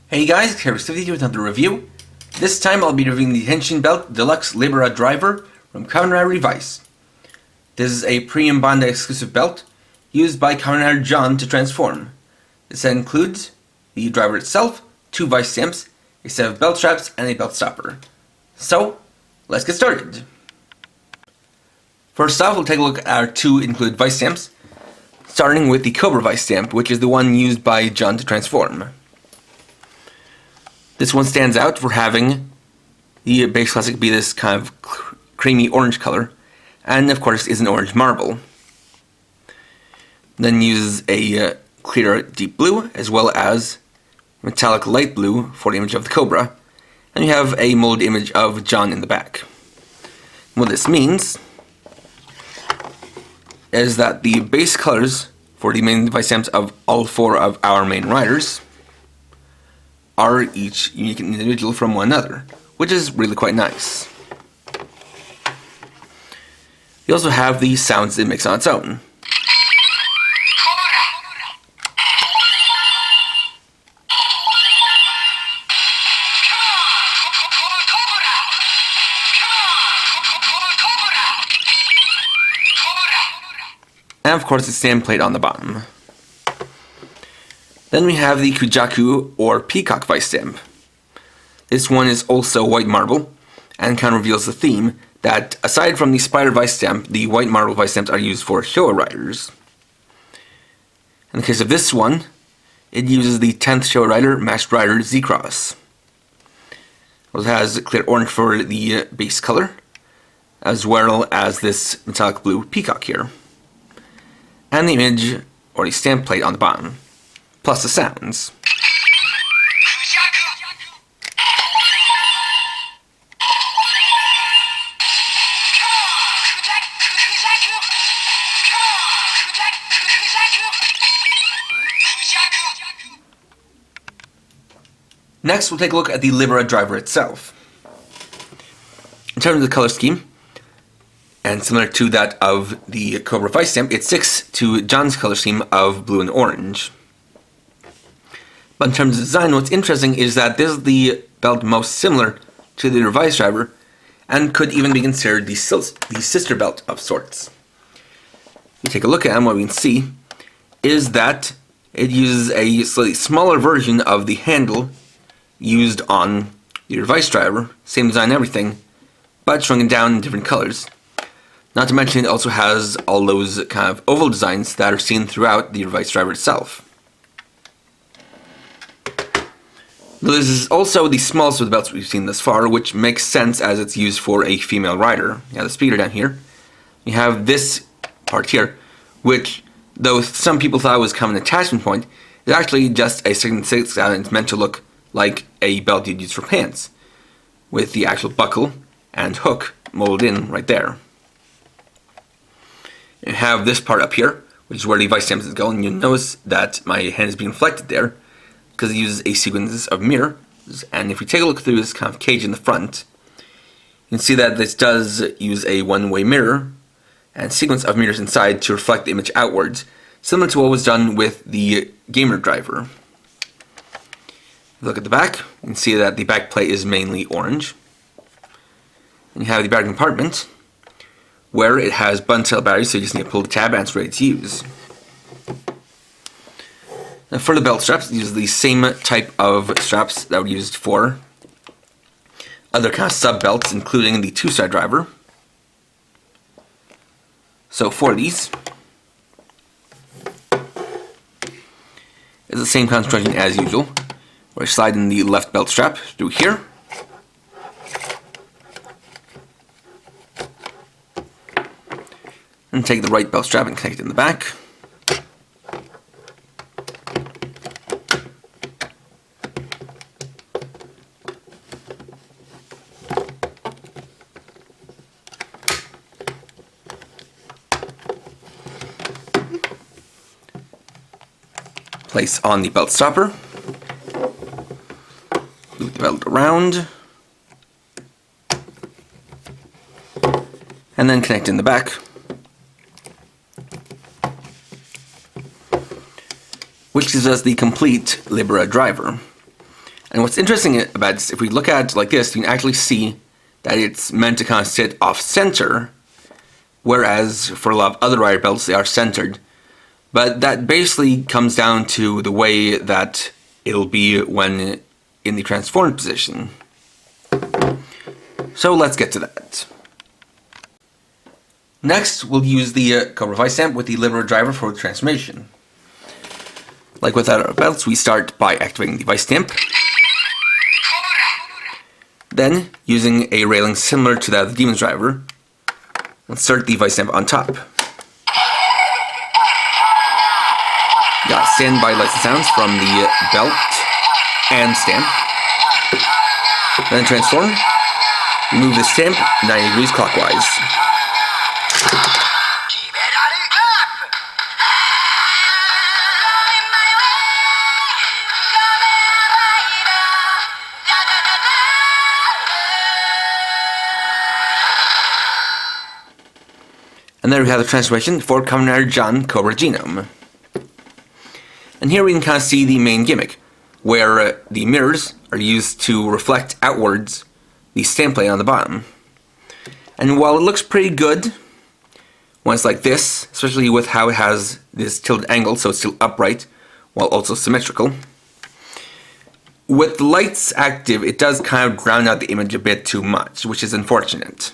Hey guys, Restyle here with another review. This time I'll be reviewing the Henshin Belt Deluxe Libera driver from Kamen Revice. This is a premium Bandai exclusive belt used by Kamen John to transform. This set includes the driver itself, 2 vice stamps, a set of belt straps, and a belt stopper. So, let's get started. First off, we'll take a look at our 2 included vice stamps, starting with the COBRA vice stamp, which is the one used by John to transform. This one stands out for having the base classic be this kind of creamy orange color, and of course is an orange marble. Then uses a clear deep blue as well as metallic light blue for the image of the COBRA, and you have a molded image of John in the back. What this means is that the base colors for the main vice stamps of all 4 of our main riders are each unique and individual from one another, which is really quite nice. You also have the sounds it makes on its own. And of course the stamp plate on the bottom. Then we have the Kujaku or Peacock vice stamp. This one is also white marble and kind of reveals the theme that aside from the spider vice stamp, the white marble vice stamps are used for Showa riders. In the case of this one, it uses the 10th Showa rider, Masked Rider Z-Cross. It has clear orange for the base color, as well as this metallic blue peacock here, and the image or the stamp plate on the bottom, plus the sounds. Next, we'll take a look at the Libera driver itself. In terms of the color scheme, and similar to that of the COBRA vice stamp, it sticks to John's color scheme of blue and orange. But in terms of design, what's interesting is that this is the belt most similar to the Revice driver, and could even be considered the sister belt of sorts. If you take a look at it, what we can see is that it uses a slightly smaller version of the handle used on the Revice driver, same design and everything, but shrunken down in different colors. Not to mention it also has all those kind of oval designs that are seen throughout the Revice driver itself. This is also the smallest of the belts we've seen thus far, which makes sense as it's used for a female rider. You have the speeder down here. You have this part here, which, though some people thought it was kind of an attachment point, is actually just a 6 and it's meant to look like a belt you'd use for pants, with the actual buckle and hook molded in right there. You have this part up here, which is where the vice stamp is going. You'll notice that my hand is being reflected there, because it uses a sequence of mirrors, and if we take a look through this kind of cage in the front, you can see that this does use a one-way mirror and sequence of mirrors inside to reflect the image outwards, similar to what was done with the gamer driver. If you look at the back, you can see that the back plate is mainly orange. And you have the battery compartment, where it has button-style batteries, so you just need to pull the tab and it's ready to use. Now for the belt straps, use the same type of straps that were used for other kind of sub-belts, including the 2-star driver. So for these, it's the same construction as usual, where I slide in the left belt strap through here, and take the right belt strap and connect it in the back. Place on the belt stopper, loop the belt around, and then connect in the back. which gives us the complete Libera driver. And what's interesting about this, if we look at it like this, you can actually see that it's meant to kind of sit off center, whereas for a lot of other rider belts, they are centered. But that basically comes down to the way that it'll be when in the transformed position. So let's get to that. Next, we'll use the COBRA Vistamp with the Libera driver for the transformation. Like with our belts, we start by activating the Vistamp. Then, using a railing similar to that of the Demon's driver, insert the Vistamp on top. Got standby lights and sounds from the belt and stamp. Then transform. Move the stamp 90 degrees clockwise. And there we have the transformation for Kamen Rider John COBRA Genome. And here we can kind of see the main gimmick, where the mirrors are used to reflect outwards the stamp plate on the bottom. And while it looks pretty good when it's like this, especially with how it has this tilted angle so it's still upright while also symmetrical, with the lights active it does kind of ground out the image a bit too much, which is unfortunate.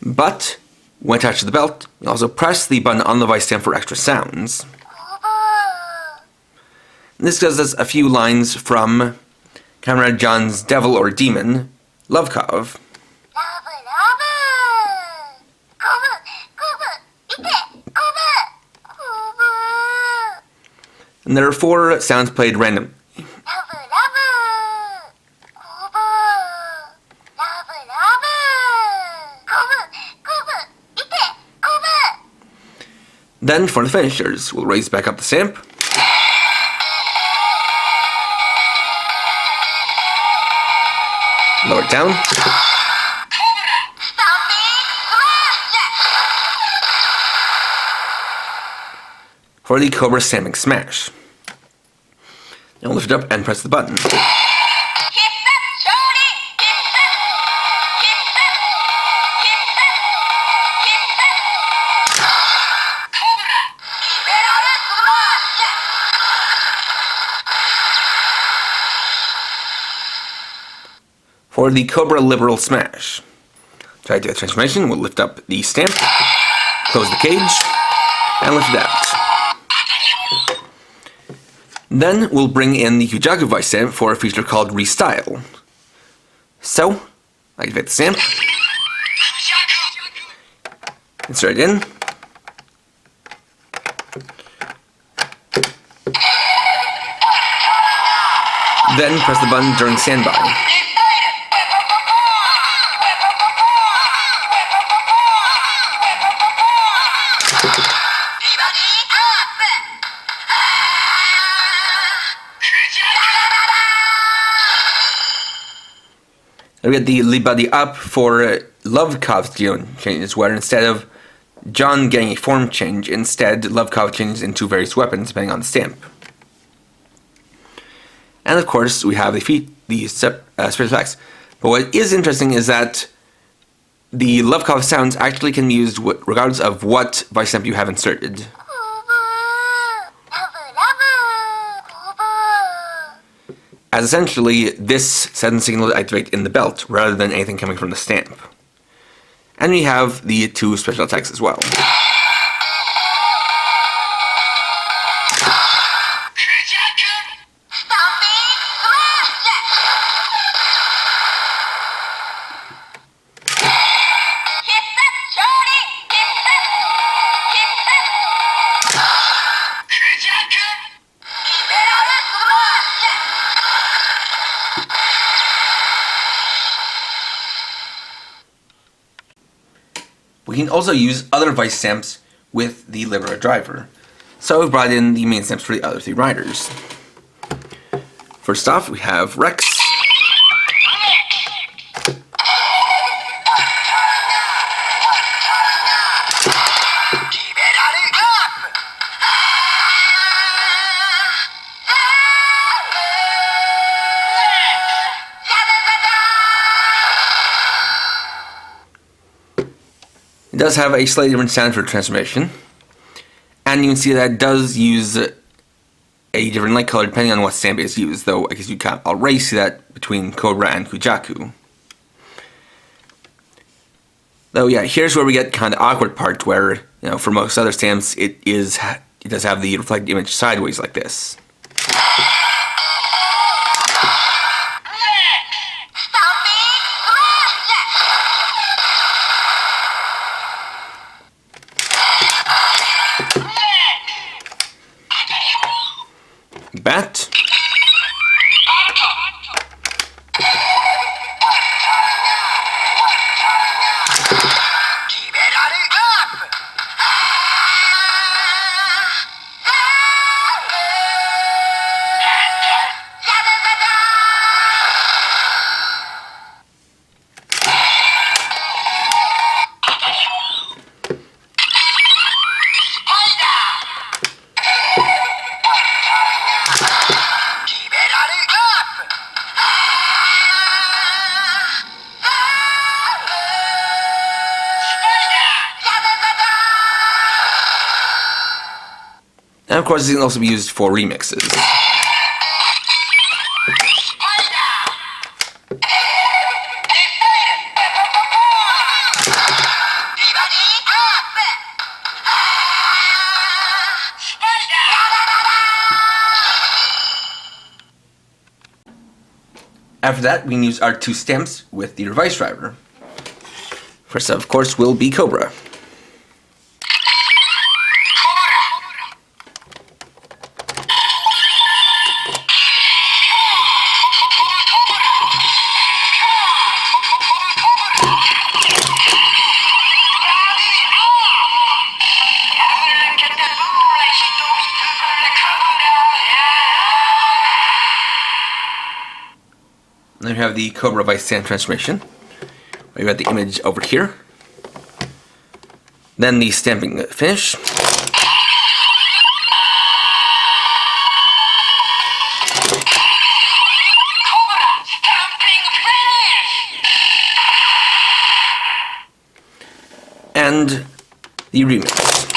But when attached to the belt, you also press the button on the Vistamp for extra sounds. This gives us a few lines from Kamen Rider John's Devil or Demon, Lovekov. And there are 4 sounds played randomly. Then, for the finishers, we'll raise back up the stamp. Lower it down. For the COBRA Stamping Smash. Now lift it up and press the button. For the COBRA Liberal Smash. To activate the transformation, we'll lift up the stamp, close the cage, and lift it out. Then we'll bring in the Hujaku Vistamp for a feature called Restyle. So, activate the stamp, insert it in, then press the button during standby. We get the Libera up for Lovekov's changes, where instead of John getting a form change, instead Lovekov changes into various weapons depending on the stamp. And of course, we have the special effects. But what is interesting is that the Lovekov sounds actually can be used regardless of what Vistamp you have inserted. As essentially, this sends signal to activate in the belt, rather than anything coming from the stamp. And we have the 2 special attacks as well. We can also use other Vistamps with the Libera driver. So we've brought in the main stamps for the other 3 riders. First off, we have Rex. does have a slightly different sound for transformation, and you can see that it does use a different light color depending on what stamp is used, though I guess you can't already see that between Cobra and Kujaku. Though yeah, here's where we get kind of awkward part where, for most other stamps it does have the reflected image sideways like this. Bat. And of course, it can also be used for remixes. After that, we can use our two stamps with the Revice driver. First up, of course, will be Cobra. Then we have the Cobra Vistamp transformation. We've got the image over here. Then the stamping finish. And the remix.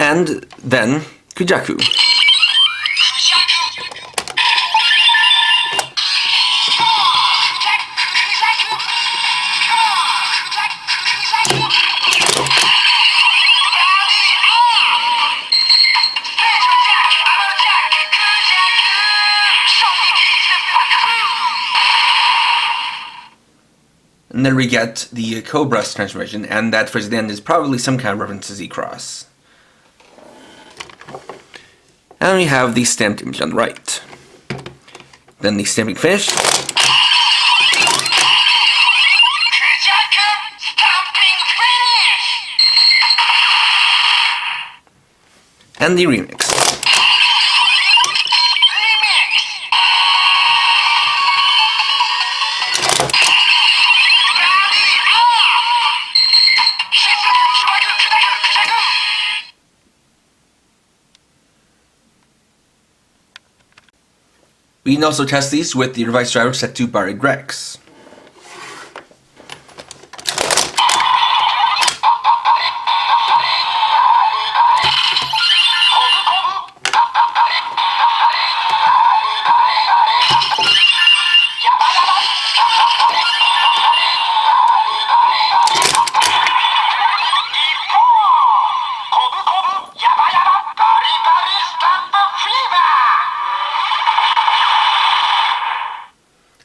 And then Kujaku. And then we get the Cobra transformation, and that phrase at the end is probably some kind of reference to Z-Cross. And we have the stamped image on the right. Then the stamping finish. And the remix. We can also test these with the Revice driver set to Barred Rex.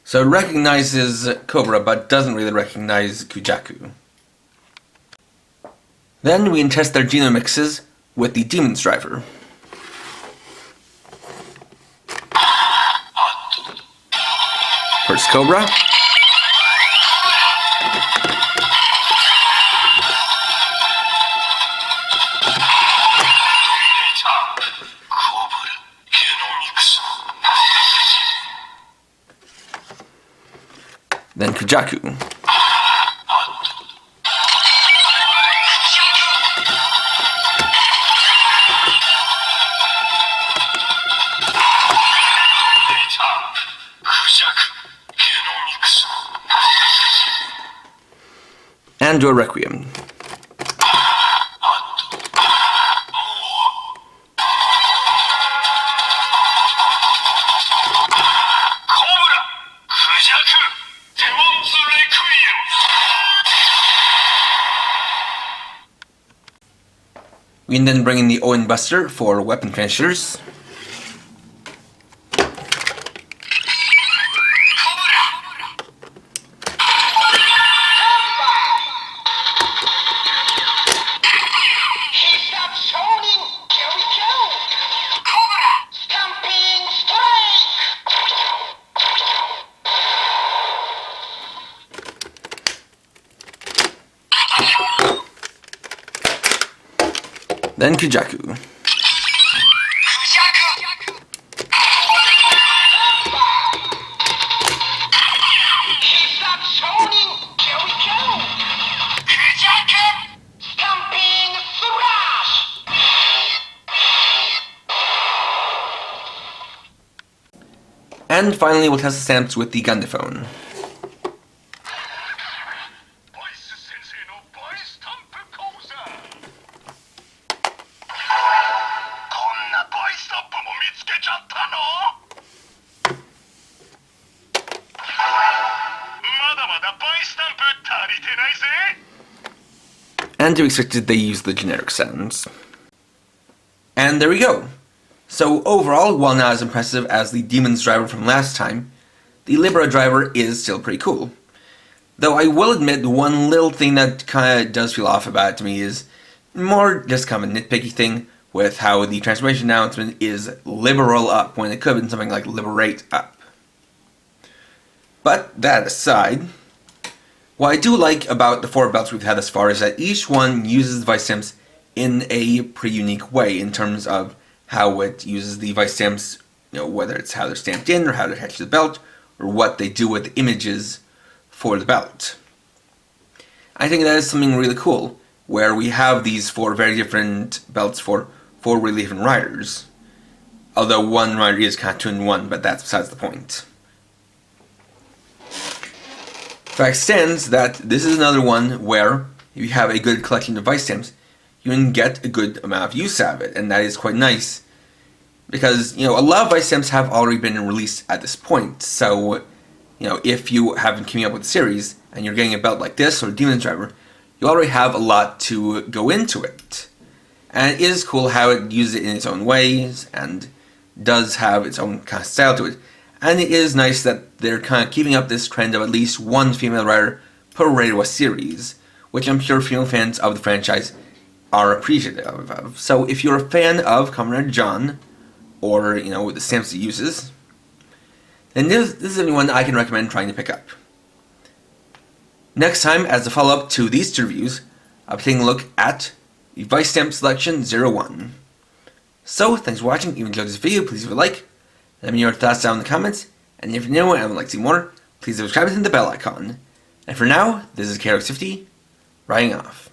So it recognizes Cobra, but doesn't really recognize Kujaku. Then we can test their genome mixes with the Demons driver. First Cobra. Then Kujaku. and do a Requiem. We can then bring in the Owen Buster for weapon finishers. Then Kujaku. And finally, we'll test the stamps with the Gundaphone. And to be expected, they use the generic sounds. And there we go. So overall, while not as impressive as the Demon's driver from last time, the Libera driver is still pretty cool. Though I will admit one little thing that kinda does feel off about it to me is more just kind of a nitpicky thing with how the transformation announcement is liberal up when it could have been something like liberate up. But that aside, what I do like about the 4 belts we've had thus far is that each one uses Vistamps in a pretty unique way in terms of how it uses the Vistamps, whether it's how they're stamped in or how they attach to the belt, or what they do with the images for the belt. I think that is something really cool, where we have these 4 very different belts for 4 really different riders. Although one rider is kind of 2 in 1, but that's besides the point. Fact stands that this is another one where if you have a good collection of Vistamps, you can get a good amount of use out of it, and that is quite nice. Because, a lot of Vistamps have already been released at this point, so, if you have been keeping up with the series, and you're getting a belt like this, or Demon's Driver, you already have a lot to go into it. And it is cool how it uses it in its own ways, and does have its own kind of style to it. And it is nice that they're kind of keeping up this trend of at least one female rider per Revice series, which I'm sure female fans of the franchise are appreciative of. So if you're a fan of Kamen Rider John, or, the stamps it uses, then this is anyone I can recommend trying to pick up. Next time, as a follow-up to these 2 reviews, I'll be taking a look at the Vistamp Selection 01. So, thanks for watching. If you enjoyed this video, please leave a like. Let me know your thoughts down in the comments. And if you're new and would like to see more, please subscribe and hit the bell icon. And for now, this is KRX50, writing off.